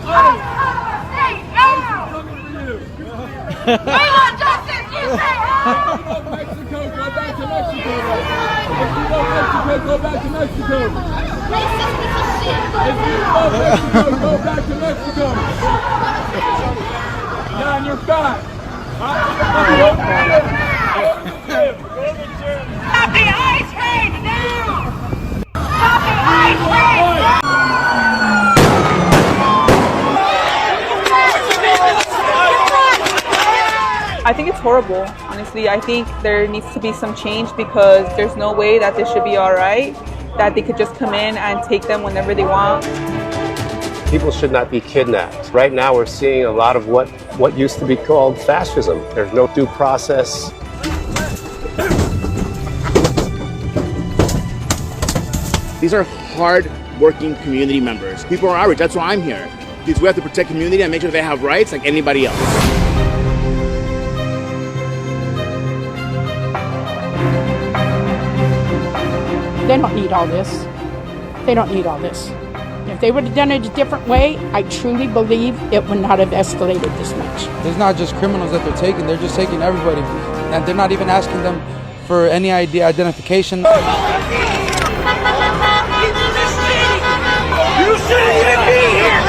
We want justice, you say how? Mexico, go back to Mexico. If you love Mexico, go back to Mexico. If you love Mexico, go back to Mexico. John, you're fat. Stop the ice train now! Stop the ice train! I think it's horrible, honestly. I think there needs to be some change because there's no way that this should be all right, that they could just come in and take them whenever they want. People should not be kidnapped. Right now we're seeing a lot of what used to be called fascism. There's no due process. These are hard-working community members. People are our age. That's why I'm here. Because we have to protect community and make sure they have rights like anybody else. They don't need all this. They don't need all this. If they would have done it a different way, I truly believe it would not have escalated this much. There's not just criminals that they're taking, they're just taking everybody. And they're not even asking them for any identification. You shouldn't even be here!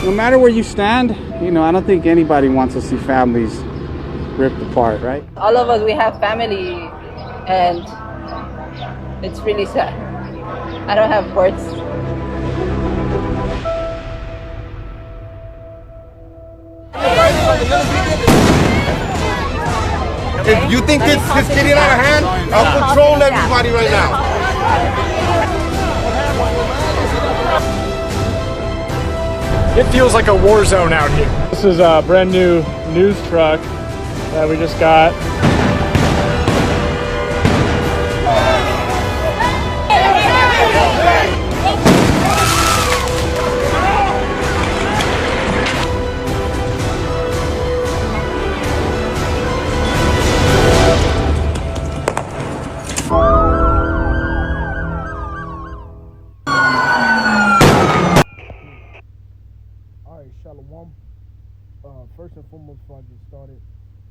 No matter where you stand, I don't think anybody wants to see families ripped apart, right? All of us, we have family, and it's really sad. I don't have words. If you think it's getting out of hand, I'll control everybody right now. It feels like a war zone out here. This is a brand new news truck that we just got. Shalom. First and foremost, before I get started,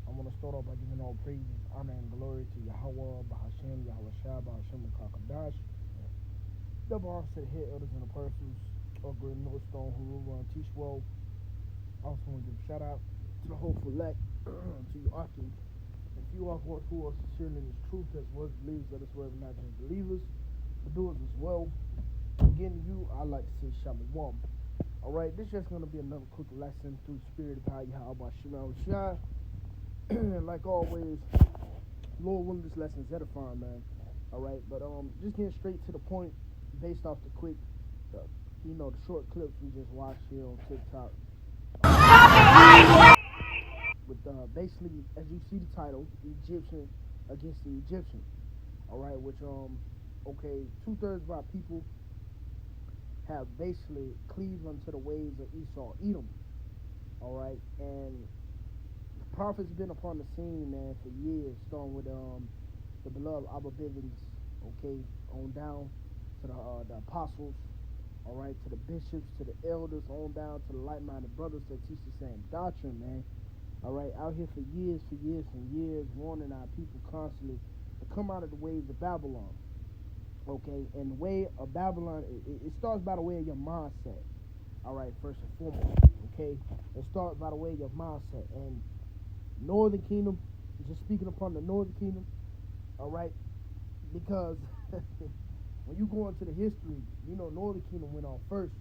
I want to start off by giving all praises, honor, and glory to Yahawah, bahasham, Rawchaa Qadash. Double honors to the head elders and apostles of Great Millstone who rule and teach well. I also want to give a shout out to the whole elect, to Yahawashi. If you are who are sincere in this truth as well as believers, let us were not just believers, but doers as well. Again, you, I like to say shalom. Alright, this is just going to be another quick lesson through the spirit of how Yahawashi. And like always, Lord willing, this lesson is edifying, man. Alright, but just getting straight to the point based off the quick, the short clips we just watched here on TikTok. With basically, as you see the title, Egyptian against the Egyptian. Alright, which, okay, 2/3 of our people have basically cleaved unto the ways of Esau, Edom. Alright, and the prophet's been upon the scene, man, for years, starting with the beloved Abba Bivens, okay, on down to the apostles, alright, to the bishops, to the elders, on down to the like-minded brothers that teach the same doctrine, man. Alright, out here for years and years, warning our people constantly to come out of the ways of Babylon. Okay, and the way of Babylon, it starts by the way of your mindset. Alright, first and foremost, okay? It starts by the way of your mindset. And Northern Kingdom, just speaking upon the Northern Kingdom, alright? Because when you go into the history, Northern Kingdom went on first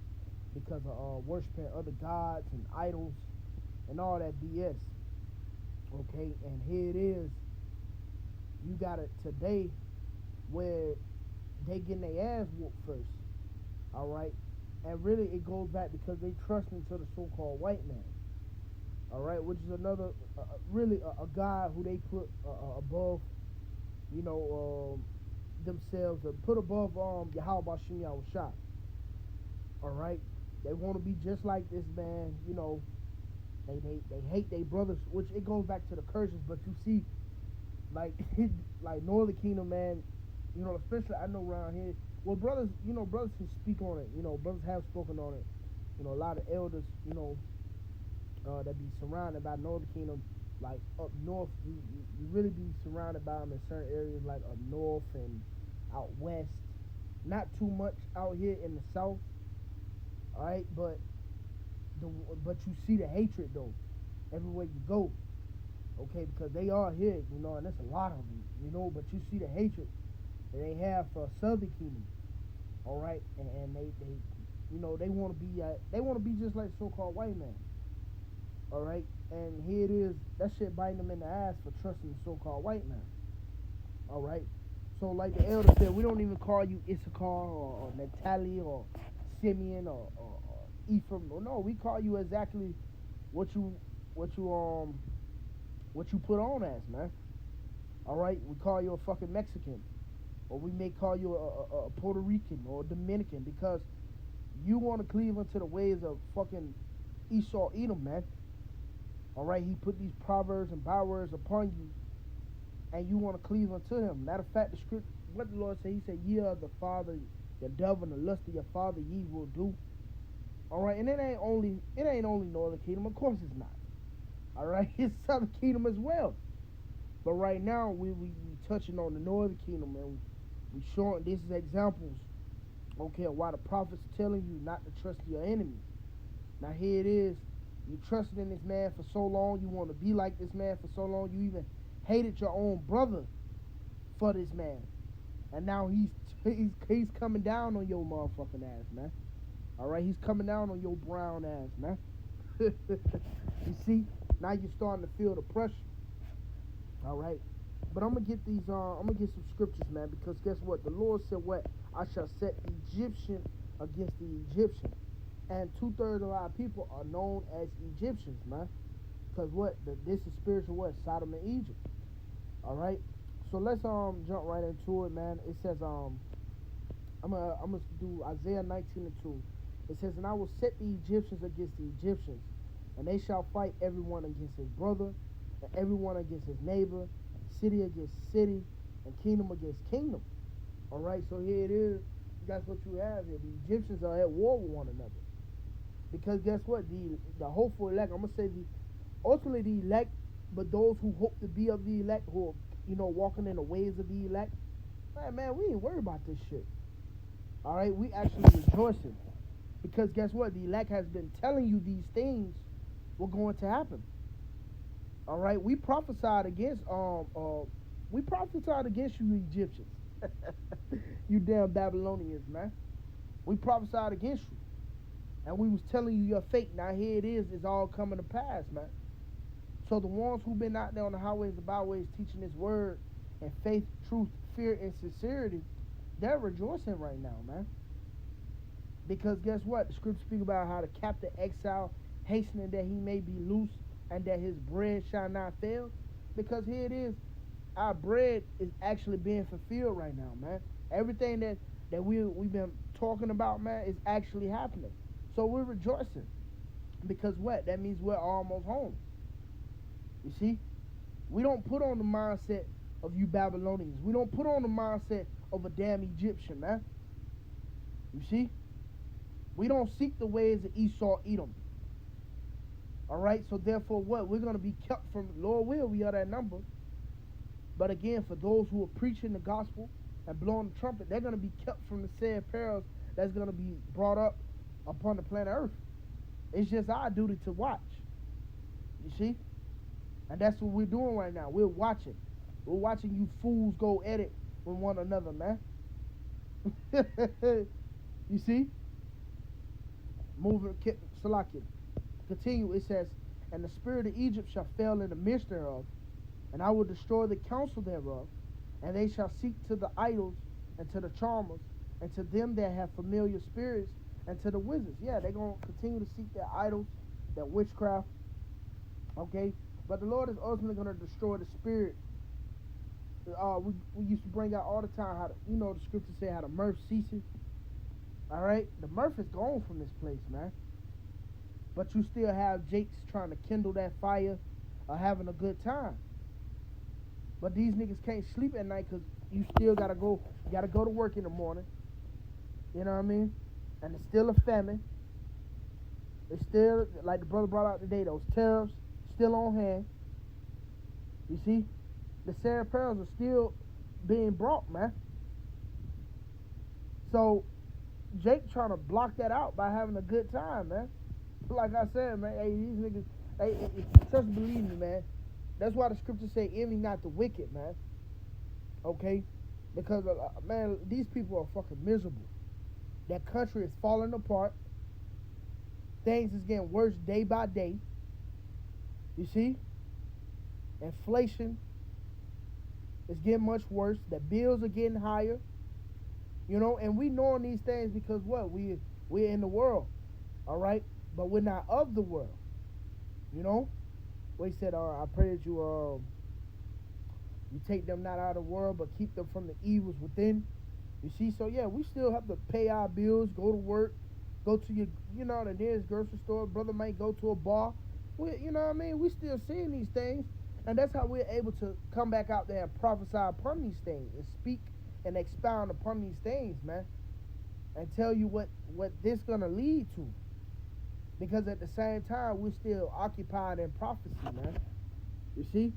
because of worshiping other gods and idols and all that BS. Okay, and here it is. You got it today where they getting their ass whooped first, all right? And really, it goes back because they trust into the so-called white man, all right? Which is another, really a guy who they put above, themselves or put above Yahawah Yahawashi. All right, they want to be just like this man. You know, they hate their brothers, which it goes back to the curses. But you see, like like Northern Kingdom, man. You know, especially I know around here. Well, brothers, you know, brothers can speak on it. You know, brothers have spoken on it. You know, a lot of elders, you know, that be surrounded by Northern Kingdom, like up north. You really be surrounded by them in certain areas, like up north and out west. Not too much out here in the south. All right, but you see the hatred though, everywhere you go. Okay, because they are here, you know, and there's a lot of them, you know. But you see the hatred that they have for Southern Kingdom. All right, and they you know, they want to be just like so-called white man. All right, and here it is, that shit biting them in the ass for trusting the so-called white man. All right, so like the elder said, we don't even call you Issachar or Naphtali or Simeon or Ephraim. No, we call you exactly what you put on as, man. All right, we call you a fucking Mexican, or we may call you a Puerto Rican or a Dominican, because you want to cleave unto the ways of fucking Esau Edom, man. All right, he put these proverbs and bywords upon you, and you want to cleave unto him. Matter of fact, the script, what the Lord said, he said, ye are the father, the devil, and the lust of your father ye will do. All right, and it ain't only Northern Kingdom, of course it's not. All right, it's Southern Kingdom as well. But right now, we touching on the Northern Kingdom, and we showing this is examples, okay, of why the prophet's telling you not to trust your enemies. Now here it is, you trusted in this man for so long, you want to be like this man for so long, you even hated your own brother for this man. And now he's coming down on your motherfucking ass, man. All right, he's coming down on your brown ass, man. You see, now you're starting to feel the pressure. All right, but I'm gonna get some scriptures, man, because guess what? The Lord said, "What I shall set Egyptian against the Egyptian," and 2/3 of our people are known as Egyptians, man. Because this is spiritual what? Sodom and Egypt. All right, so let's jump right into it, man. It says I'm gonna do Isaiah 19:2. It says, "And I will set the Egyptians against the Egyptians, and they shall fight everyone against his brother, and everyone against his neighbor, city against city, and kingdom against kingdom." All right, so here it is. That's what you have here. The Egyptians are at war with one another. Because guess what? The hopeful elect, I'm going to say ultimately the elect, but those who hope to be of the elect, who are, you know, walking in the ways of the elect, man, we ain't worried about this shit. All right, we actually rejoicing. Because guess what? The elect has been telling you these things were going to happen. All right, we prophesied against you Egyptians. You damn Babylonians, man. We prophesied against you. And we was telling you your fate. Now here it is, it's all coming to pass, man. So the ones who've been out there on the highways and byways teaching this word and faith, truth, fear, and sincerity, they're rejoicing right now, man. Because guess what? The scripture speak about how the captive exile hastening that he may be loose and that his bread shall not fail. Because here it is, our bread is actually being fulfilled right now, man. Everything that we've been talking about, man, is actually happening. So we're rejoicing. Because what? That means we're almost home. You see? We don't put on the mindset of you Babylonians. We don't put on the mindset of a damn Egyptian, man. You see? We don't seek the ways of Esau Edom. All right? So therefore what? We're going to be kept from, Lord will, we are that number. But again, for those who are preaching the gospel and blowing the trumpet, they're going to be kept from the said perils that's going to be brought up upon the planet Earth. It's just our duty to watch. You see? And that's what we're doing right now. We're watching. We're watching you fools go at it with one another, man. You see? Moving, Salakia. Continue, it says, "And the spirit of Egypt shall fail in the midst thereof, and I will destroy the counsel thereof, and they shall seek to the idols, and to the charmers, and to them that have familiar spirits, and to the wizards." Yeah, they're going to continue to seek their idols, their witchcraft. Okay? But the Lord is ultimately going to destroy the spirit we used to bring out all the time how the scripture say how the mirth ceases. All right, the mirth is gone from this place, man. But you still have Jakes trying to kindle that fire, having a good time. But these niggas can't sleep at night because you still gotta go. You gotta go to work in the morning. You know what I mean? And it's still a famine. It's still, like the brother brought out today, those tariffs still on hand. You see? The Sarah perils are still being brought, man. So, Jake trying to block that out by having a good time, man. Like I said, man, hey, these niggas, hey, just believe me, man. That's why the scriptures say, envy not the wicked, man. Okay? Because, man, these people are fucking miserable. That country is falling apart. Things is getting worse day by day. You see? Inflation is getting much worse. The bills are getting higher. You know, and we knowing these things because what? We're in the world. All right? But we're not of the world. You know? Well, he said, I pray that you take them not out of the world, but keep them from the evils within. You see? So, yeah, we still have to pay our bills, go to work, go to your, the nearest grocery store. Brother might go to a bar. You know what I mean? We still seeing these things. And that's how we're able to come back out there and prophesy upon these things and speak and expound upon these things, man. And tell you what this going to lead to. Because at the same time, we're still occupied in prophecy, man. You see?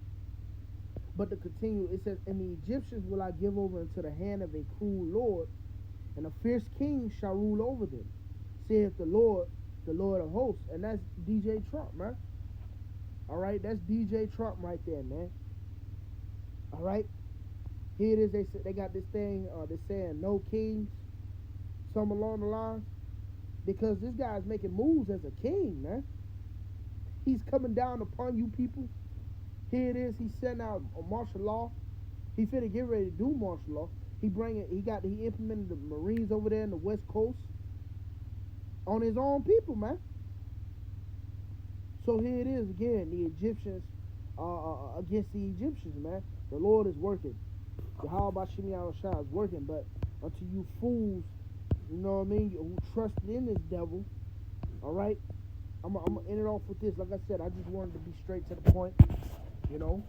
But to continue, it says, and the Egyptians will I give over into the hand of a cruel Lord, and a fierce king shall rule over them, saith the Lord of hosts. And that's DJ Trump, man. All right, that's DJ Trump right there, man. All right, here it is. They got this thing. They're saying no kings, something along the lines, because this guy's making moves as a king, man. He's coming down upon you people. Here it is. He's sending out a martial law. He finna get ready to do martial law. He implemented the Marines over there in the West Coast on his own people, man. So here it is again, the Egyptians against the Egyptians, man. The Lord is working. Yahawah is working, but unto you fools, you know what I mean, who trusted in this devil, all right? I'm going to end it off with this. Like I said, I just wanted to be straight to the point, you know.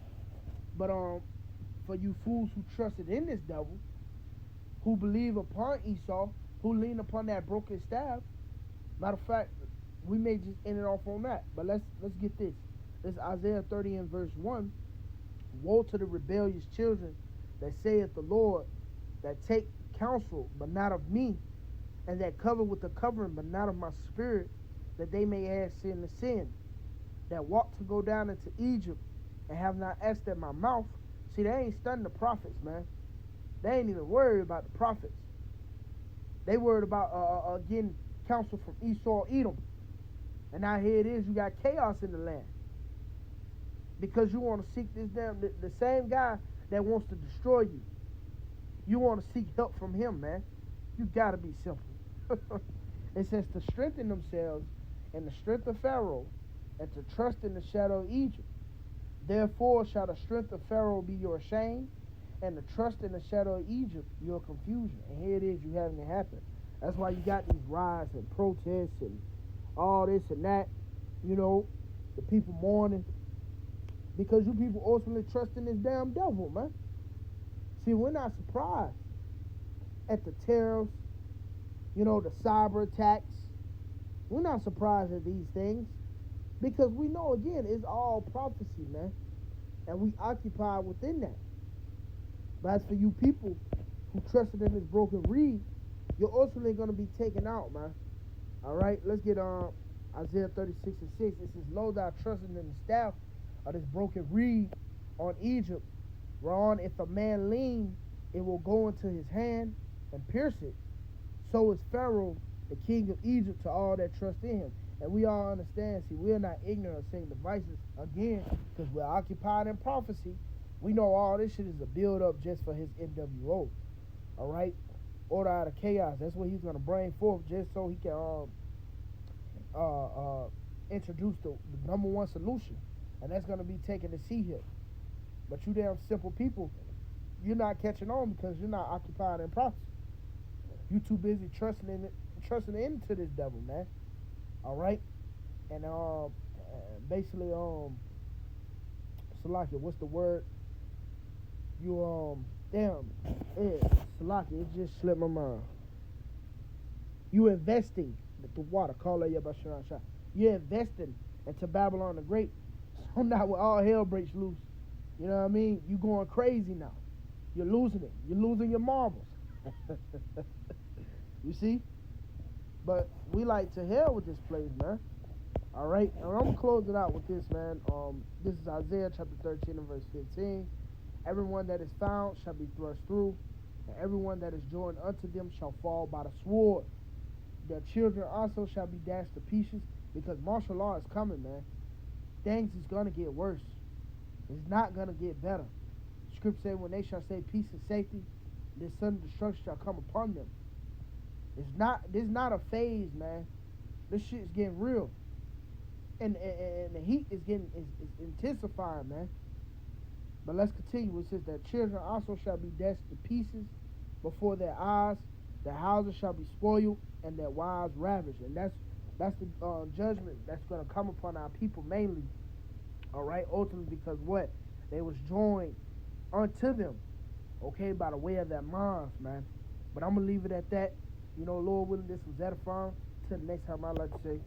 But for you fools who trusted in this devil, who believe upon Esau, who lean upon that broken staff, matter of fact, we may just end it off on that. But let's get this. This Isaiah 30 and verse 1. Woe to the rebellious children that saith the Lord, that take counsel, but not of me, and that cover with the covering, but not of my spirit, that they may add sin to sin, that walk to go down into Egypt, and have not asked at my mouth. See, they ain't studying the prophets, man. They ain't even worried about the prophets. They worried about getting counsel from Esau, Edom. And now here it is, you got chaos in the land. Because you want to seek this the same guy that wants to destroy you. You want to seek help from him, man. You got to be simple. It says to strengthen themselves in the strength of Pharaoh, and to trust in the shadow of Egypt. Therefore shall the strength of Pharaoh be your shame, and the trust in the shadow of Egypt your confusion. And here it is, you having it happen. That's why you got these riots and protests and all this and that, you know, the people mourning, because you people ultimately trust in this damn devil, man. See, we're not surprised at the tariffs, you know, the cyber attacks. We're not surprised at these things, because we know, again, it's all prophecy, man, and we occupy within that. But as for you people who trusted in this broken reed, you're ultimately going to be taken out, man. All right, let's get Isaiah 36 and 6. It says, lo, thou trusted in the staff of this broken reed on Egypt, whereon if a man lean, it will go into his hand and pierce it. So is Pharaoh, the king of Egypt, to all that trust in him. And we all understand, see, we're not ignorant of Satan's devices, again, because we're occupied in prophecy. We know all this shit is a build-up just for his NWO. All right? Order out of chaos. That's what he's going to bring forth, just so he can introduce the number one solution. And that's going to be taking the sea hip. But you damn simple people, you're not catching on because you're not occupied in prophecy. You too busy trusting into this devil, man. All right, and basically Salakia, what's the word? You Salakia, it just slipped my mind. You investing the water, call it Yabashir. You're investing into Babylon the Great. So now when all hell breaks loose, you know what I mean? You going crazy now. You're losing it. You're losing your marbles. You see? But we like to hell with this place, man. All right, and I'm gonna close it out with this, man. This is Isaiah chapter 13 and verse 15. Everyone that is found shall be thrust through, and everyone that is joined unto them shall fall by the sword. Their children also shall be dashed to pieces, because martial law is coming, man. Things is gonna get worse. It's not gonna get better. Scripture said, when they shall say peace and safety, this sudden destruction shall come upon them. This is not a phase, man. This shit's getting real. And the heat is intensifying, man. But let's continue. It says that children also shall be dashed to pieces before their eyes. Their houses shall be spoiled, and their wives ravished. And that's the judgment that's going to come upon our people mainly. All right, ultimately, because what? They was joined unto them, okay, by the way of their minds, man. But I'm going to leave it at that. You know, Lord willing, this was edifying. Till the next time, I'd like to say,